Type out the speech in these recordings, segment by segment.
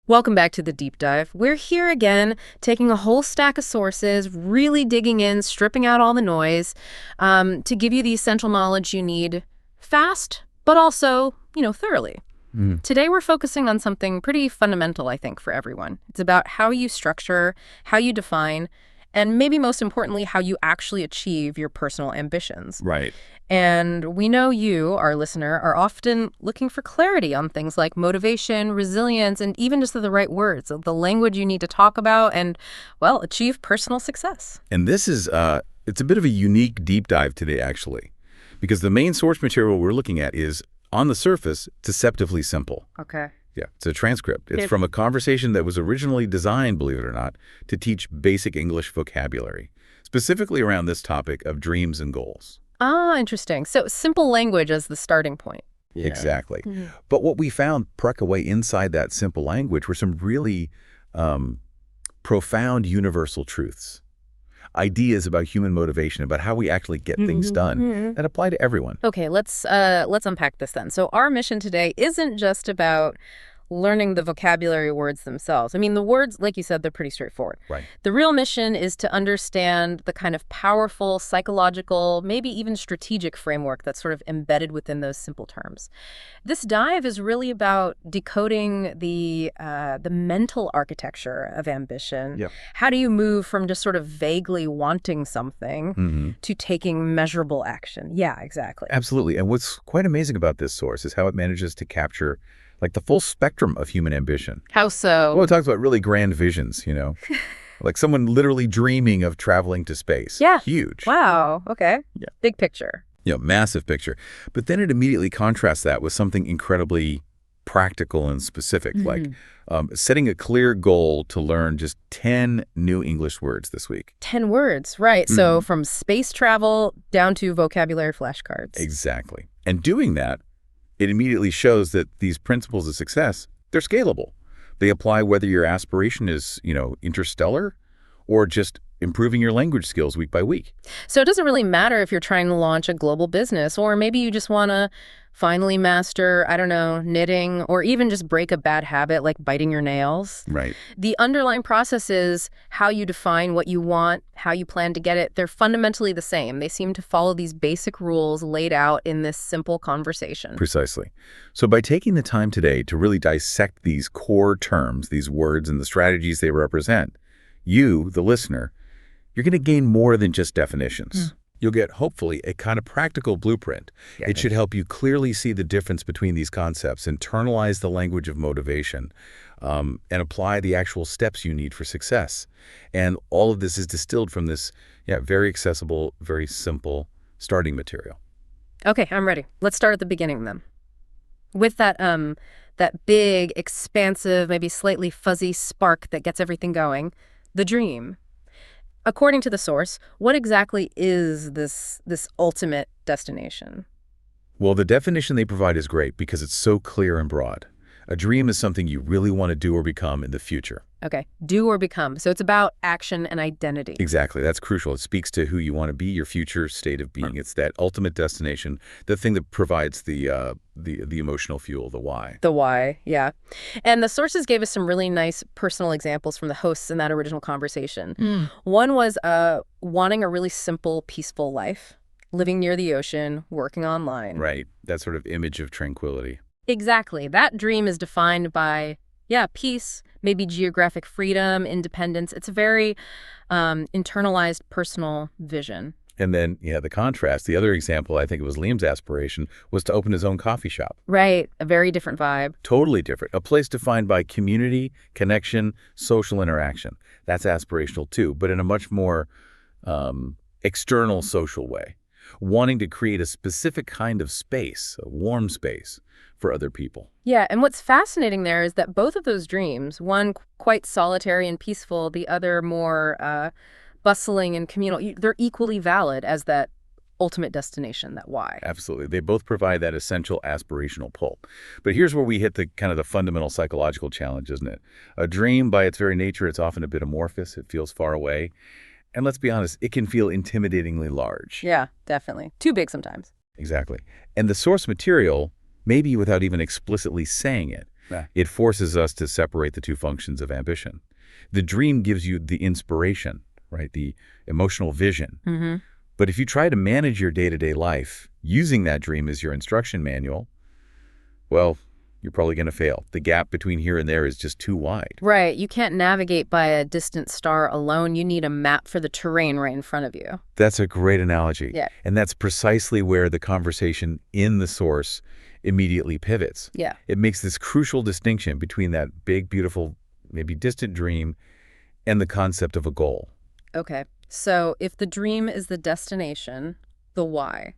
Welcome back to the deep dive. We're here again, taking a whole stack of sources, really digging in, stripping out all the noise, to give you the essential knowledge you need fast, but also, thoroughly. Today we're focusing on something pretty fundamental, I think, for everyone. It's about how you structure, how you define, and maybe most importantly, how you actually achieve your personal ambitions. Right. And we know you, our listener, are often looking for clarity on things like motivation, resilience, and even just the right words, the language you need to talk about and, well, achieve personal success. And this is, it's a bit of a unique deep dive today, actually, because the main source material we're looking at is, on the surface, deceptively simple. Okay. Yeah, it's a transcript. It's from a conversation that was originally designed, believe it or not, to teach basic English vocabulary, specifically around this topic of dreams and goals. Ah, interesting. So simple language as the starting point. Yeah. Exactly. But what we found tucked away inside that simple language were some really profound universal truths, ideas about human motivation, about how we actually get things done that apply to everyone. Okay, let's unpack this then. So our mission today isn't just about learning the vocabulary words themselves. I mean, the words, like you said, they're pretty straightforward. Right. The real mission is to understand the kind of powerful, psychological, maybe even strategic framework that's sort of embedded within those simple terms. This dive is really about decoding the mental architecture of ambition. Yep. How do you move from just sort of vaguely wanting something to taking measurable action? Yeah, exactly. Absolutely. And what's quite amazing about this source is how it manages to capture the full spectrum of human ambition. How so? Well, it talks about really grand visions, like someone literally dreaming of traveling to space. Yeah. Huge. Wow. Okay. Yeah. Big picture. Massive picture. But then it immediately contrasts that with something incredibly practical and specific, like setting a clear goal to learn just 10 new English words this week. 10 words, right. So from space travel down to vocabulary flashcards. Exactly. And doing that, it immediately shows that these principles of success, they're scalable. They apply whether your aspiration is, interstellar or just improving your language skills week by week. So it doesn't really matter if you're trying to launch a global business, or maybe you just want to finally master, I don't know, knitting, or even just break a bad habit like biting your nails. Right. The underlying process is how you define what you want, how you plan to get it. They're fundamentally the same. They seem to follow these basic rules laid out in this simple conversation. Precisely. So by taking the time today to really dissect these core terms, these words and the strategies they represent, you, the listener, you're going to gain more than just definitions. You'll get, hopefully, a kind of practical blueprint. It should help you clearly see the difference between these concepts, internalize the language of motivation, and apply the actual steps you need for success. And all of this is distilled from this very accessible, very simple starting material. Okay, I'm ready. Let's start at the beginning then. With that big, expansive, maybe slightly fuzzy spark that gets everything going, the dream. According to the source, what exactly is this ultimate destination? Well, the definition they provide is great because it's so clear and broad. A dream is something you really want to do or become in the future. Okay, do or become. So it's about action and identity. Exactly. That's crucial. It speaks to who you want to be, your future state of being. It's that ultimate destination, the thing that provides the emotional fuel, the why. The why, yeah. And the sources gave us some really nice personal examples from the hosts in that original conversation. One was wanting a really simple, peaceful life, living near the ocean, working online. Right. That sort of image of tranquility. Exactly. That dream is defined by, peace, maybe geographic freedom, independence. It's a very internalized personal vision. And then, the contrast, the other example, I think it was Liam's aspiration, was to open his own coffee shop. Right. A very different vibe. Totally different. A place defined by community, connection, social interaction. That's aspirational too, but in a much more external social way. Wanting to create a specific kind of space, a warm space for other people. Yeah, and what's fascinating there is that both of those dreams, one quite solitary and peaceful, the other more bustling and communal, they're equally valid as that ultimate destination, that why. Absolutely. They both provide that essential aspirational pull. But here's where we hit the kind of the fundamental psychological challenge, isn't it? A dream, by its very nature, it's often a bit amorphous. It feels far away. And let's be honest, it can feel intimidatingly large. Yeah, definitely. Too big sometimes. Exactly. And the source material, maybe without even explicitly saying it, Yeah. It forces us to separate the two functions of ambition. The dream gives you the inspiration, right? The emotional vision. Mm-hmm. But if you try to manage your day-to-day life using that dream as your instruction manual, well, you're probably going to fail. The gap between here and there is just too wide. Right. You can't navigate by a distant star alone. You need a map for the terrain right in front of you. That's a great analogy. Yeah. And that's precisely where the conversation in the source immediately pivots. Yeah. It makes this crucial distinction between that big, beautiful, maybe distant dream and the concept of a goal. Okay. So if the dream is the destination, the why,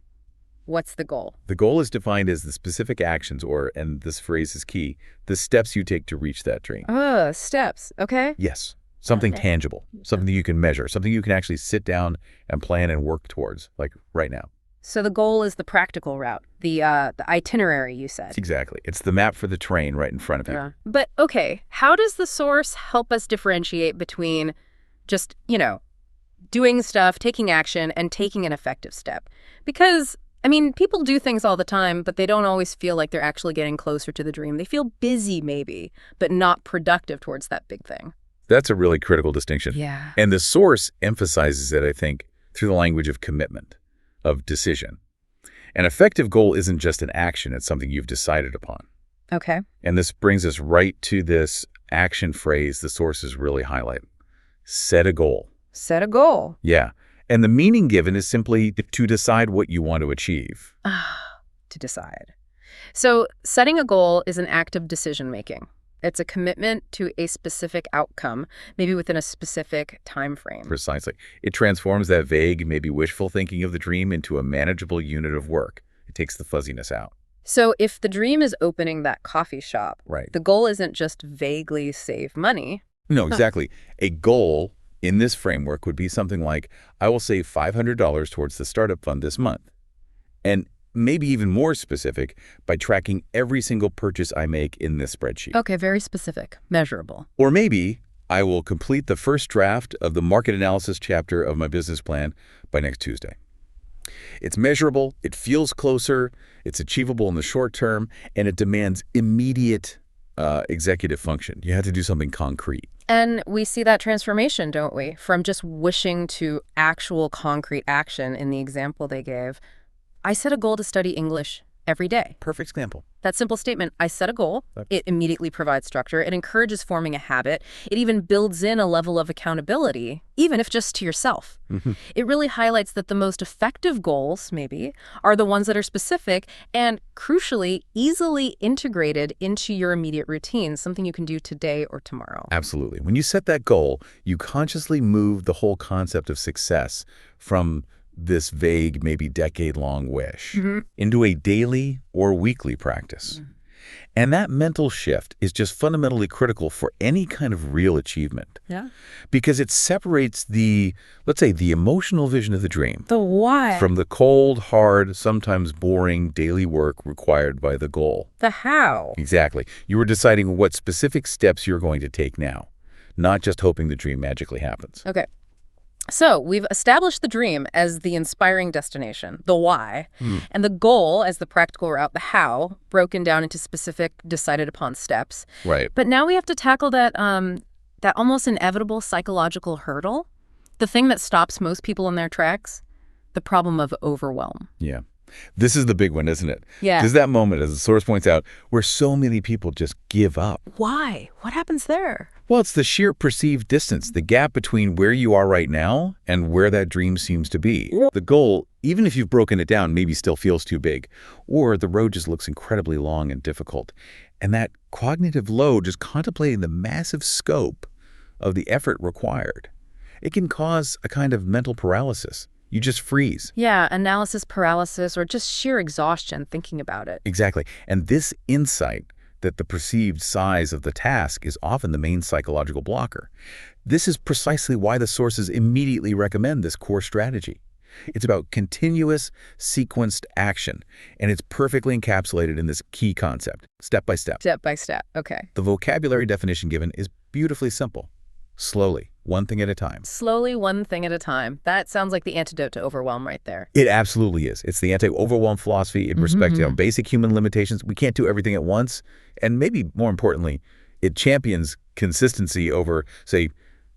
what's the goal? The goal is defined as the specific actions or, and this phrase is key, the steps you take to reach that dream. Steps. Okay. Yes. Something Okay. tangible, something that you can measure, something you can actually sit down and plan and work towards, like right now. So the goal is the practical route, the itinerary, you said. Exactly. It's the map for the terrain right in front of you. Yeah. But okay, how does the source help us differentiate between just, doing stuff, taking action, and taking an effective step? Because, people do things all the time, but they don't always feel like they're actually getting closer to the dream. They feel busy, maybe, but not productive towards that big thing. That's a really critical distinction. Yeah. And the source emphasizes it, I think, through the language of commitment, of decision. An effective goal isn't just an action, it's something you've decided upon. Okay. And this brings us right to this action phrase the sources really highlight. Set a goal. Set a goal. Yeah. And the meaning given is simply to decide what you want to achieve. To decide. So setting a goal is an act of decision-making. It's a commitment to a specific outcome, maybe within a specific time frame. Precisely. It transforms that vague, maybe wishful thinking of the dream into a manageable unit of work. It takes the fuzziness out. So if the dream is opening that coffee shop, Right. the goal isn't just vaguely save money. No, exactly. A goal in this framework would be something like, I will save $500 towards the startup fund this month. And maybe even more specific, by tracking every single purchase I make in this spreadsheet. Okay, very specific, measurable. Or maybe I will complete the first draft of the market analysis chapter of my business plan by next Tuesday. It's measurable, it feels closer, it's achievable in the short term, and it demands immediate executive function. You have to do something concrete. And we see that transformation, don't we? From just wishing to actual concrete action in the example they gave. I set a goal to study English every day. Perfect example. That simple statement, I set a goal, it immediately provides structure, it encourages forming a habit, it even builds in a level of accountability, even if just to yourself. It really highlights that the most effective goals, maybe, are the ones that are specific and, crucially, easily integrated into your immediate routine, something you can do today or tomorrow. Absolutely. When you set that goal, you consciously move the whole concept of success from this vague, maybe decade-long wish into a daily or weekly practice. And that mental shift is just fundamentally critical for any kind of real achievement. Yeah. Because it separates the, let's say, the emotional vision of the dream The why. from the cold, hard, sometimes boring daily work required by the goal. The how. Exactly. You were deciding what specific steps you're going to take now, not just hoping the dream magically happens. Okay. So we've established the dream as the inspiring destination, the why, and the goal as the practical route, the how, broken down into specific, decided upon steps. Right. But now we have to tackle that that almost inevitable psychological hurdle, the thing that stops most people in their tracks, the problem of overwhelm. Yeah. This is the big one, isn't it? Yeah. There's that moment, as the source points out, where so many people just give up. Why? What happens there? Well, it's the sheer perceived distance, the gap between where you are right now and where that dream seems to be. The goal, even if you've broken it down, maybe still feels too big, or the road just looks incredibly long and difficult. And that cognitive load, just contemplating the massive scope of the effort required, it can cause a kind of mental paralysis. You just freeze. Yeah, analysis paralysis or just sheer exhaustion thinking about it. Exactly. And this insight that the perceived size of the task is often the main psychological blocker. This is precisely why the sources immediately recommend this core strategy. It's about continuous, sequenced action, and it's perfectly encapsulated in this key concept, step by step. Step by step. Okay. The vocabulary definition given is beautifully simple. Slowly, one thing at a time. Slowly, one thing at a time. That sounds like the antidote to overwhelm right there. It absolutely is. It's the anti-overwhelm philosophy. It respects basic human limitations. We can't do everything at once. And maybe more importantly, it champions consistency over, say,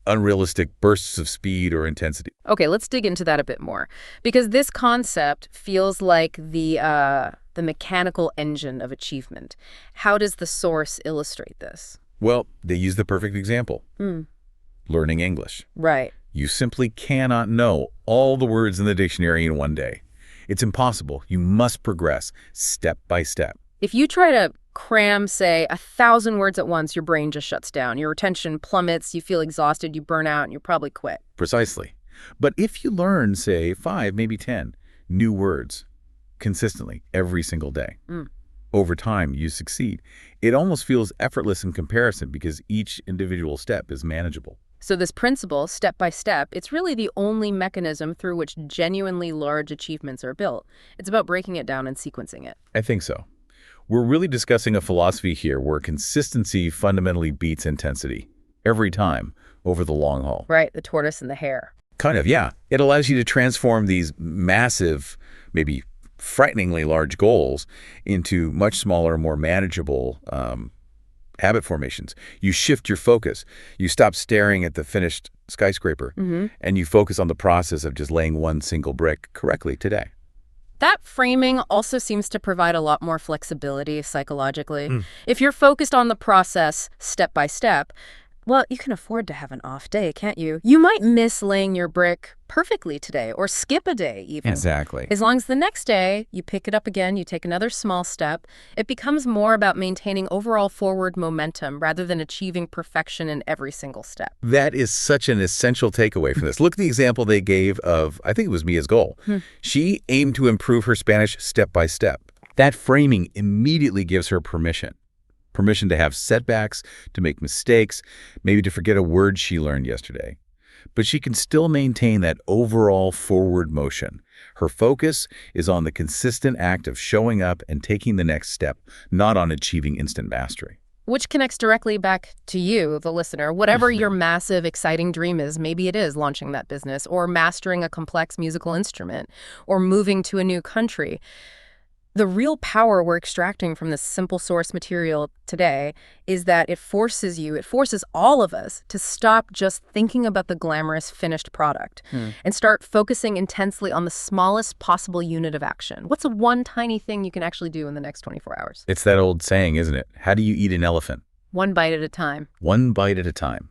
unrealistic bursts of speed or intensity. Okay, let's dig into that a bit more. Because this concept feels like the mechanical engine of achievement. How does the source illustrate this? Well, they use the perfect example. Learning English. Right. You simply cannot know all the words in the dictionary in one day. It's impossible. You must progress step by step. If you try to cram, say, 1,000 words at once, your brain just shuts down. Your retention plummets, you feel exhausted, you burn out, and you'll probably quit. Precisely. But if you learn, say, 5, maybe 10 new words consistently every single day, over time you succeed. It almost feels effortless in comparison because each individual step is manageable. So this principle, step by step, it's really the only mechanism through which genuinely large achievements are built. It's about breaking it down and sequencing it. I think so. We're really discussing a philosophy here where consistency fundamentally beats intensity every time over the long haul. Right, the tortoise and the hare. Kind of, yeah. It allows you to transform these massive, maybe frighteningly large goals into much smaller, more manageable habit formations. You shift your focus. You stop staring at the finished skyscraper, and you focus on the process of just laying one single brick correctly today. That framing also seems to provide a lot more flexibility psychologically. If you're focused on the process step by step, well, you can afford to have an off day, can't you? You might miss laying your brick perfectly today or skip a day even. Exactly. As long as the next day you pick it up again, you take another small step, it becomes more about maintaining overall forward momentum rather than achieving perfection in every single step. That is such an essential takeaway from this. Look at the example they gave of, I think it was Mia's goal. She aimed to improve her Spanish step by step. That framing immediately gives her permission. Permission to have setbacks, to make mistakes, maybe to forget a word she learned yesterday. But she can still maintain that overall forward motion. Her focus is on the consistent act of showing up and taking the next step, not on achieving instant mastery. Which connects directly back to you, the listener. Whatever your massive, exciting dream is, maybe it is launching that business or mastering a complex musical instrument or moving to a new country. The real power we're extracting from this simple source material today is that it forces all of us to stop just thinking about the glamorous finished product and start focusing intensely on the smallest possible unit of action. What's one tiny thing you can actually do in the next 24 hours? It's that old saying, isn't it? How do you eat an elephant? One bite at a time. One bite at a time.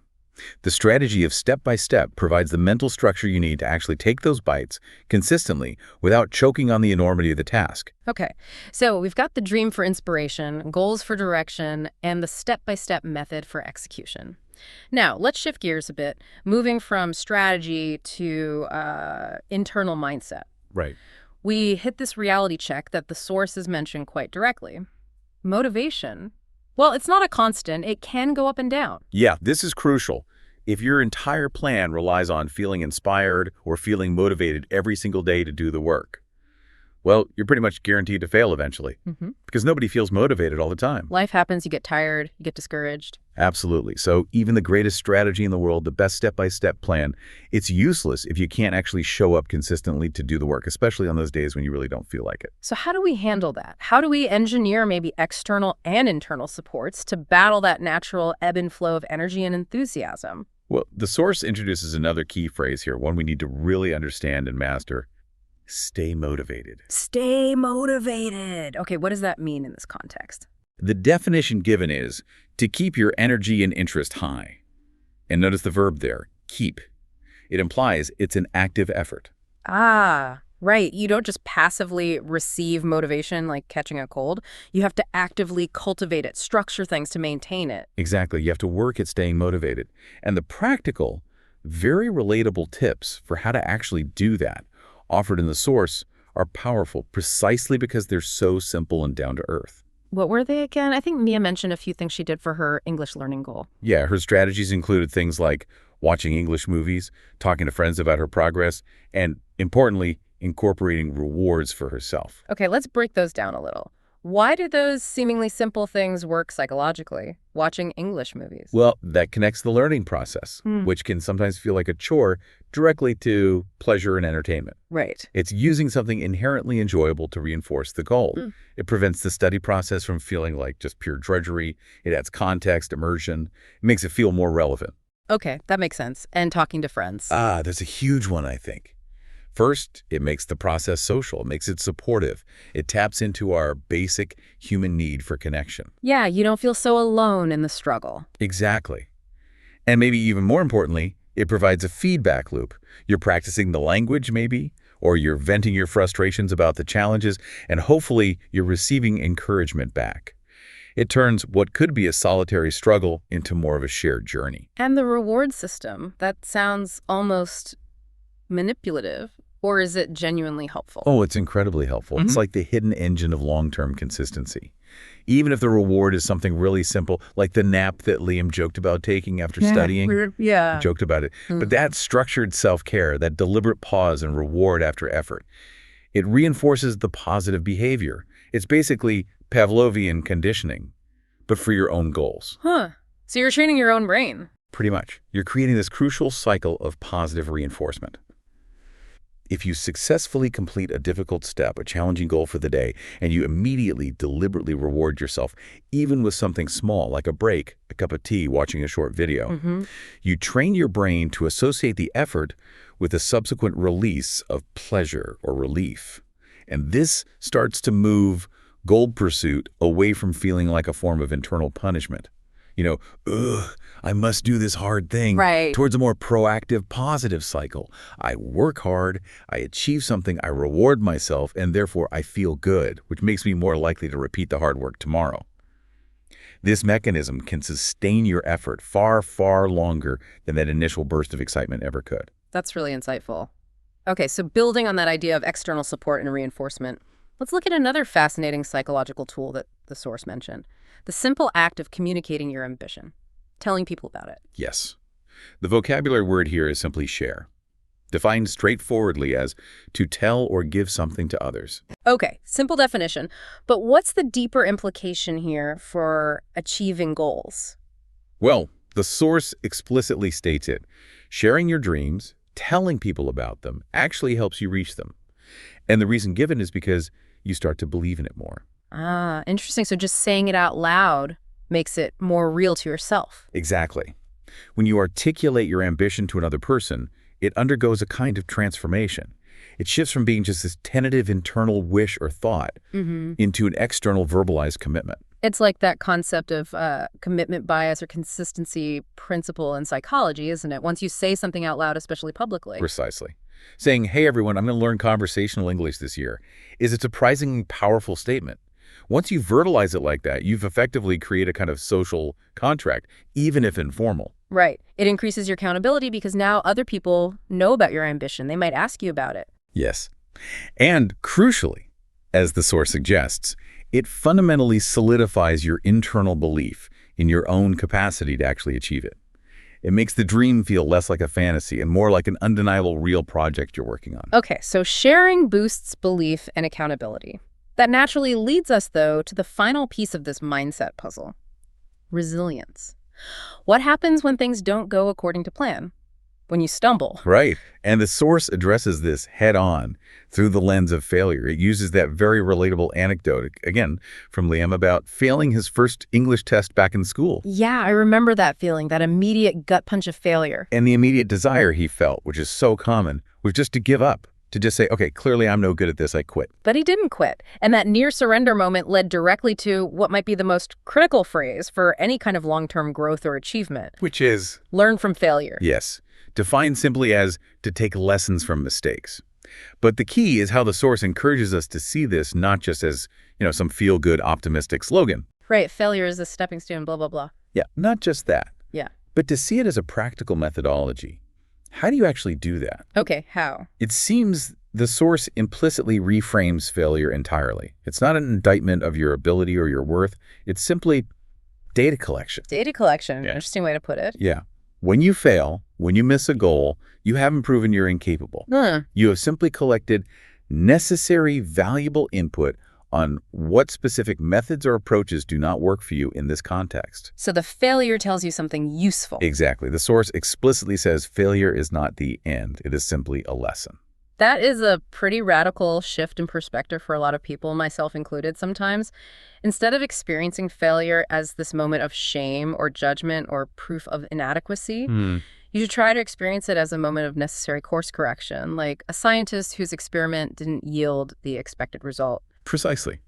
The strategy of step by step provides the mental structure you need to actually take those bites consistently without choking on the enormity of the task. Okay, so we've got the dream for inspiration, goals for direction, and the step-by-step method for execution. Now, let's shift gears a bit, moving from strategy to internal mindset. Right. We hit this reality check that the source is mentioned quite directly. Motivation, well, it's not a constant. It can go up and down. Yeah, this is crucial. If your entire plan relies on feeling inspired or feeling motivated every single day to do the work, well, you're pretty much guaranteed to fail eventually because nobody feels motivated all the time. Life happens, you get tired, you get discouraged. Absolutely. So even the greatest strategy in the world, the best step-by-step plan, it's useless if you can't actually show up consistently to do the work, especially on those days when you really don't feel like it. So how do we handle that? How do we engineer maybe external and internal supports to battle that natural ebb and flow of energy and enthusiasm? Well, the source introduces another key phrase here, one we need to really understand and master. Stay motivated. Stay motivated. Okay, what does that mean in this context? The definition given is to keep your energy and interest high. And notice the verb there, keep. It implies it's an active effort. Ah, right. You don't just passively receive motivation like catching a cold. You have to actively cultivate it, structure things to maintain it. Exactly. You have to work at staying motivated. And the practical, very relatable tips for how to actually do that offered in the source are powerful precisely because they're so simple and down to earth. What were they again? I think Mia mentioned a few things she did for her English learning goal. Yeah, her strategies included things like watching English movies, talking to friends about her progress, and importantly, incorporating rewards for herself. Okay, let's break those down a little. Why do those seemingly simple things work psychologically? Watching English movies. Well, that connects the learning process, which can sometimes feel like a chore, directly to pleasure and entertainment. Right. It's using something inherently enjoyable to reinforce the goal. It prevents the study process from feeling like just pure drudgery. It adds context, immersion. It makes it feel more relevant. Okay, that makes sense. And talking to friends. There's a huge one, I think. First, it makes the process social. It makes it supportive. It taps into our basic human need for connection. Yeah, you don't feel so alone in the struggle. Exactly. And maybe even more importantly, it provides a feedback loop. You're practicing the language, maybe, or you're venting your frustrations about the challenges, and hopefully you're receiving encouragement back. It turns what could be a solitary struggle into more of a shared journey. And the reward system, that sounds almost manipulative, or is it genuinely helpful? Oh, it's incredibly helpful. It's like the hidden engine of long-term consistency. Even if the reward is something really simple, like the nap that Liam joked about taking after studying. He joked about it. But that structured self-care, that deliberate pause and reward after effort, it reinforces the positive behavior. It's basically Pavlovian conditioning, but for your own goals. So you're training your own brain. Pretty much. You're creating this crucial cycle of positive reinforcement. If you successfully complete a difficult step, a challenging goal for the day, and you immediately, deliberately reward yourself, even with something small like a break, a cup of tea, watching a short video, you train your brain to associate the effort with a subsequent release of pleasure or relief. And this starts to move goal pursuit away from feeling like a form of internal punishment. I must do this hard thing, towards a more proactive, positive cycle. I work hard, I achieve something, I reward myself, and therefore I feel good, which makes me more likely to repeat the hard work tomorrow. This mechanism can sustain your effort far, far longer than that initial burst of excitement ever could. That's really insightful. Okay, so building on that idea of external support and reinforcement, let's look at another fascinating psychological tool that the source mentioned. The simple act of communicating your ambition, telling people about it. Yes. The vocabulary word here is simply share, defined straightforwardly as to tell or give something to others. Okay, simple definition. But what's the deeper implication here for achieving goals? Well, the source explicitly states it. Sharing your dreams, telling people about them, actually helps you reach them. And the reason given is because you start to believe in it more. Interesting. So just saying it out loud makes it more real to yourself. Exactly. When you articulate your ambition to another person, it undergoes a kind of transformation. It shifts from being just this tentative internal wish or thought into an external verbalized commitment. It's like that concept of commitment bias or consistency principle in psychology, isn't it? Once you say something out loud, especially publicly. Precisely. Saying, hey, everyone, I'm going to learn conversational English this year, is a surprisingly powerful statement. Once you verbalize it like that, you've effectively created a kind of social contract, even if informal. Right. It increases your accountability because now other people know about your ambition. They might ask you about it. Yes. And crucially, as the source suggests, it fundamentally solidifies your internal belief in your own capacity to actually achieve it. It makes the dream feel less like a fantasy and more like an undeniable real project you're working on. Okay, so sharing boosts belief and accountability. That naturally leads us, though, to the final piece of this mindset puzzle: resilience. What happens when things don't go according to plan? When you stumble? Right. And the source addresses this head on through the lens of failure. It uses that very relatable anecdote, again, from Liam about failing his first English test back in school. Yeah, I remember that feeling, that immediate gut punch of failure. And the immediate desire he felt, which is so common, was just to give up. To just say, okay, clearly I'm no good at this, I quit. But he didn't quit. And that near surrender moment led directly to what might be the most critical phrase for any kind of long-term growth or achievement. Which is? Learn from failure. Yes. Defined simply as to take lessons from mistakes. But the key is how the source encourages us to see this not just as, some feel-good, optimistic slogan. Right, failure is a stepping stone, blah, blah, blah. Yeah, not just that. Yeah. But to see it as a practical methodology. How do you actually do that? Okay, how? It seems the source implicitly reframes failure entirely. It's not an indictment of your ability or your worth. It's simply data collection. Data collection, interesting way to put it. Yeah. When you fail, when you miss a goal, you haven't proven you're incapable. You have simply collected necessary, valuable input on what specific methods or approaches do not work for you in this context. So the failure tells you something useful. Exactly. The source explicitly says failure is not the end. It is simply a lesson. That is a pretty radical shift in perspective for a lot of people, myself included sometimes. Instead of experiencing failure as this moment of shame or judgment or proof of inadequacy, you should try to experience it as a moment of necessary course correction, like a scientist whose experiment didn't yield the expected result. Precisely.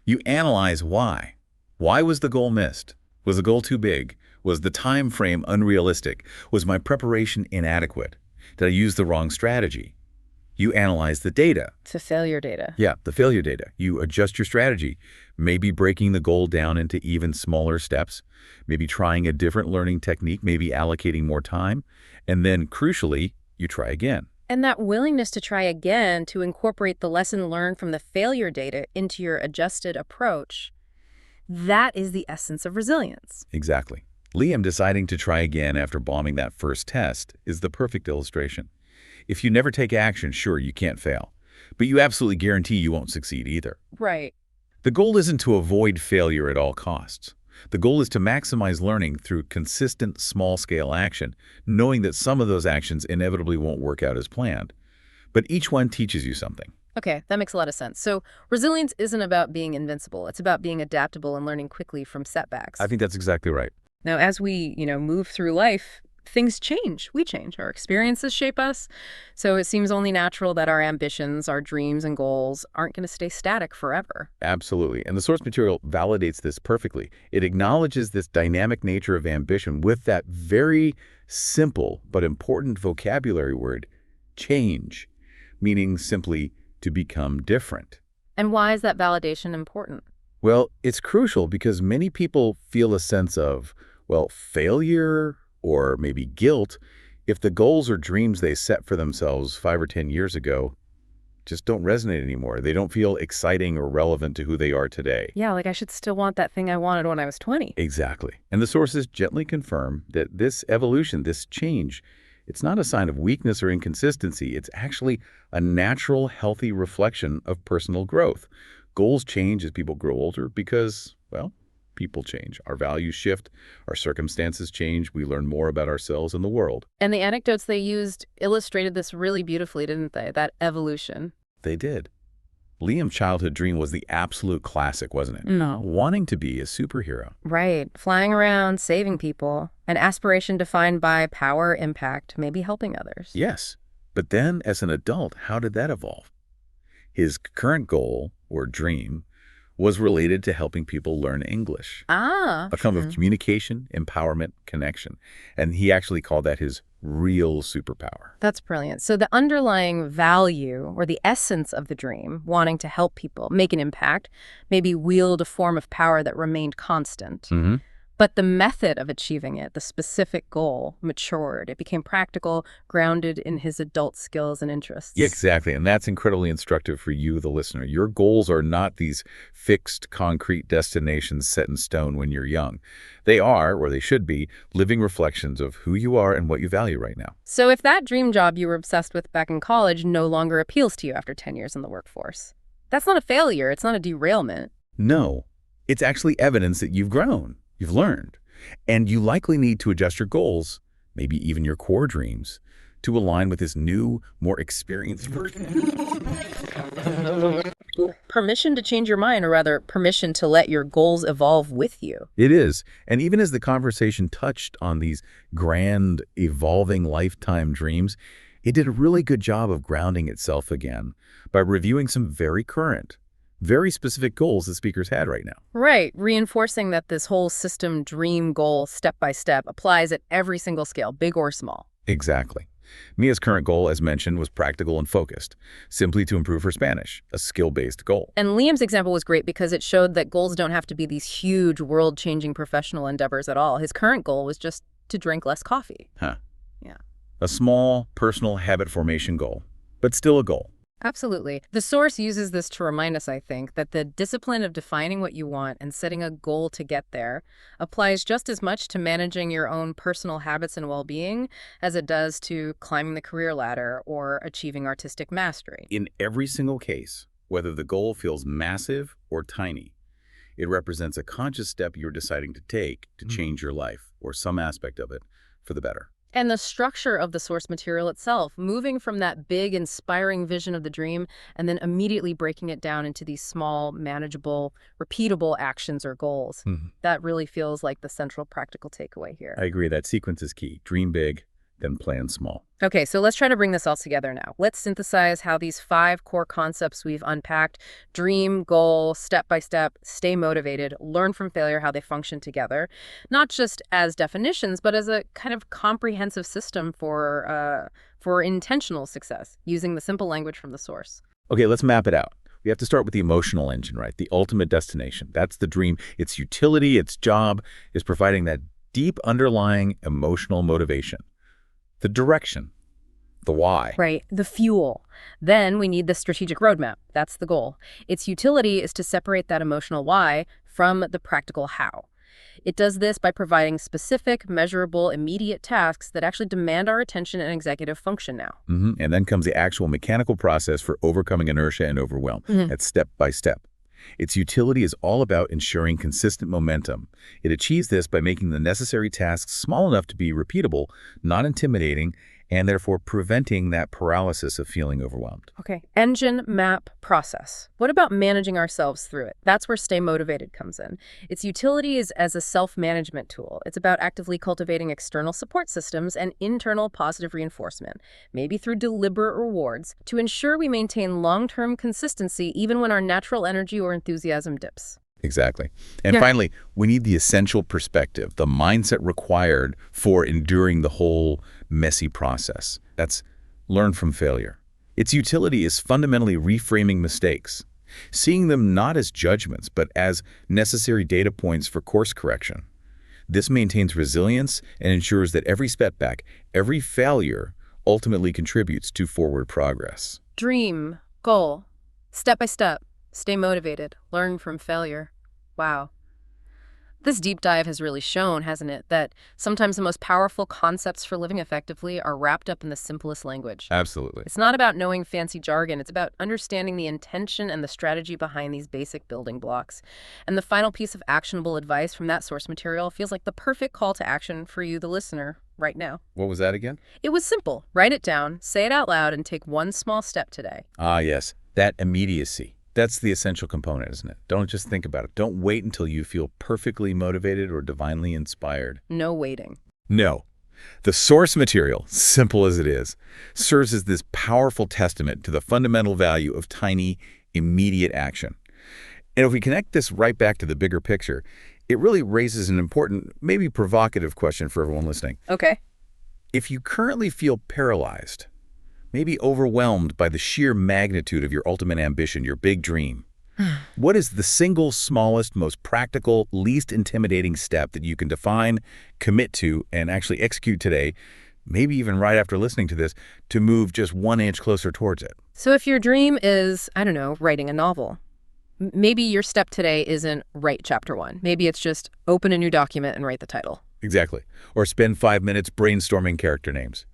You analyze why. Why was the goal missed? Was the goal too big? Was the time frame unrealistic? Was my preparation inadequate? Did I use the wrong strategy? You analyze the data. The failure data. Yeah, the failure data. You adjust your strategy, maybe breaking the goal down into even smaller steps, maybe trying a different learning technique, maybe allocating more time, and then, crucially, you try again. And that willingness to try again, to incorporate the lesson learned from the failure data into your adjusted approach, that is the essence of resilience. Exactly. Liam deciding to try again after bombing that first test is the perfect illustration. If you never take action, sure, you can't fail. But you absolutely guarantee you won't succeed either. Right. The goal isn't to avoid failure at all costs. The goal is to maximize learning through consistent, small-scale action, knowing that some of those actions inevitably won't work out as planned. But each one teaches you something. Okay, that makes a lot of sense. So resilience isn't about being invincible. It's about being adaptable and learning quickly from setbacks. I think that's exactly right. Now, as we, move through life, things change. We change. Our experiences shape us. So it seems only natural that our ambitions, our dreams and goals aren't going to stay static forever. Absolutely. And the source material validates this perfectly. It acknowledges this dynamic nature of ambition with that very simple but important vocabulary word, change, meaning simply to become different. And why is that validation important? Well, it's crucial because many people feel a sense of, failure or maybe guilt if the goals or dreams they set for themselves 5 or 10 years ago just don't resonate anymore. They don't feel exciting or relevant to who they are today. Yeah, like I should still want that thing I wanted when I was 20. Exactly. And the sources gently confirm that this evolution, this change, it's not a sign of weakness or inconsistency. It's actually a natural, healthy reflection of personal growth. Goals change as people grow older because, people change. Our values shift, our circumstances change, we learn more about ourselves and the world. And the anecdotes they used illustrated this really beautifully, didn't they? That evolution. They did. Liam's childhood dream was the absolute classic, wasn't it? No. Wanting to be a superhero. Right. Flying around, saving people. An aspiration defined by power, impact, maybe helping others. Yes. But then, as an adult, how did that evolve? His current goal, or dream, was related to helping people learn English. A form of communication, empowerment, connection. And he actually called that his real superpower. That's brilliant. So the underlying value or the essence of the dream, wanting to help people, make an impact, maybe wield a form of power that remained constant. But the method of achieving it, the specific goal, matured. It became practical, grounded in his adult skills and interests. Yeah, exactly. And that's incredibly instructive for you, the listener. Your goals are not these fixed, concrete destinations set in stone when you're young. They are, or they should be, living reflections of who you are and what you value right now. So if that dream job you were obsessed with back in college no longer appeals to you after 10 years in the workforce, that's not a failure. It's not a derailment. No, it's actually evidence that you've grown. You've learned, and you likely need to adjust your goals, maybe even your core dreams, to align with this new, more experienced version. Permission to change your mind, or rather, permission to let your goals evolve with you. It is. And even as the conversation touched on these grand, evolving lifetime dreams, it did a really good job of grounding itself again by reviewing some very current, very specific goals that speakers had right now. Right, reinforcing that this whole system dream goal step by step applies at every single scale, big or small. Exactly. Mia's current goal, as mentioned, was practical and focused, simply to improve her Spanish, a skill-based goal. And Liam's example was great because it showed that goals don't have to be these huge, world-changing professional endeavors at all. His current goal was just to drink less coffee. Yeah. A small, personal habit formation goal, but still a goal. Absolutely. The source uses this to remind us, I think, that the discipline of defining what you want and setting a goal to get there applies just as much to managing your own personal habits and well-being as it does to climbing the career ladder or achieving artistic mastery. In every single case, Whether the goal feels massive or tiny, it represents a conscious step you're deciding to take to change your life or some aspect of it for the better. And the structure of the source material itself, moving from that big, inspiring vision of the dream and then immediately breaking it down into these small, manageable, repeatable actions or goals. That really feels like the central practical takeaway here. I agree. That sequence is key. Dream big, then plan small. Okay, so let's try to bring this all together now. Let's synthesize how these 5 core concepts we've unpacked, dream, goal, step by step, stay motivated, learn from failure, how they function together, not just as definitions, but as a kind of comprehensive system for intentional success, using the simple language from the source. Okay, let's map it out. We have to start with the emotional engine, right? The ultimate destination. That's the dream. Its utility, its job is providing that deep underlying emotional motivation. The direction, the why. Right, the fuel. Then we need the strategic roadmap. That's the goal. Its utility is to separate that emotional why from the practical how. It does this by providing specific, measurable, immediate tasks that actually demand our attention and executive function now. And then comes the actual mechanical process for overcoming inertia and overwhelm. That's step by step. Its utility is all about ensuring consistent momentum. It achieves this by making the necessary tasks small enough to be repeatable, not intimidating, and therefore preventing that paralysis of feeling overwhelmed. Okay. Engine, map, process. What about managing ourselves through it? That's where Stay Motivated comes in. Its utility is as a self-management tool. It's about actively cultivating external support systems and internal positive reinforcement, maybe through deliberate rewards, to ensure we maintain long-term consistency even when our natural energy or enthusiasm dips. Exactly. And finally, we need the essential perspective, the mindset required for enduring the whole messy process. That's learn from failure. Its utility is fundamentally reframing mistakes, seeing them not as judgments, but as necessary data points for course correction. This maintains resilience and ensures that every setback, every failure, ultimately contributes to forward progress. Dream, goal, step by step, stay motivated, learn from failure. Wow. This deep dive has really shown, hasn't it, that sometimes the most powerful concepts for living effectively are wrapped up in the simplest language. Absolutely. It's not about knowing fancy jargon. It's about understanding the intention and the strategy behind these basic building blocks. And the final piece of actionable advice from that source material feels like the perfect call to action for you, the listener, right now. What was that again? It was simple. Write it down, say it out loud, and take one small step today. Ah, yes. That immediacy. That's the essential component, isn't it? Don't just think about it. Don't wait until you feel perfectly motivated or divinely inspired. No waiting. No. The source material, simple as it is, serves as this powerful testament to the fundamental value of tiny, immediate action. And if we connect this right back to the bigger picture, it really raises an important, maybe provocative question for everyone listening. Okay. If you currently feel paralyzed, maybe overwhelmed by the sheer magnitude of your ultimate ambition, your big dream, what is the single smallest, most practical, least intimidating step that you can define, commit to, and actually execute today, maybe even right after listening to this, to move just 1 inch closer towards it? So if your dream is, I don't know, writing a novel, maybe your step today isn't write chapter 1. Maybe it's just open a new document and write the title. Exactly. Or spend 5 minutes brainstorming character names.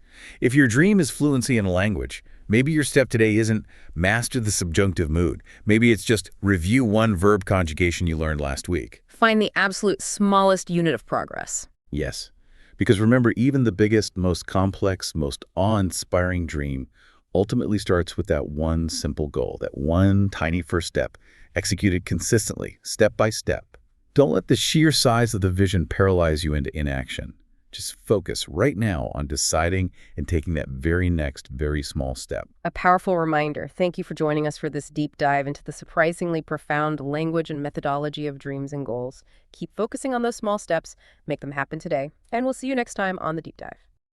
If your dream is fluency in a language, maybe your step today isn't master the subjunctive mood. Maybe it's just review 1 verb conjugation you learned last week. Find the absolute smallest unit of progress. Yes. Because remember, even the biggest, most complex, most awe-inspiring dream ultimately starts with that one simple goal, that one tiny first step, executed consistently, step by step. Don't let the sheer size of the vision paralyze you into inaction. Just focus right now on deciding and taking that very next, very small step. A powerful reminder. Thank you for joining us for this deep dive into the surprisingly profound language and methodology of dreams and goals. Keep focusing on those small steps, make them happen today, and we'll see you next time on The Deep Dive.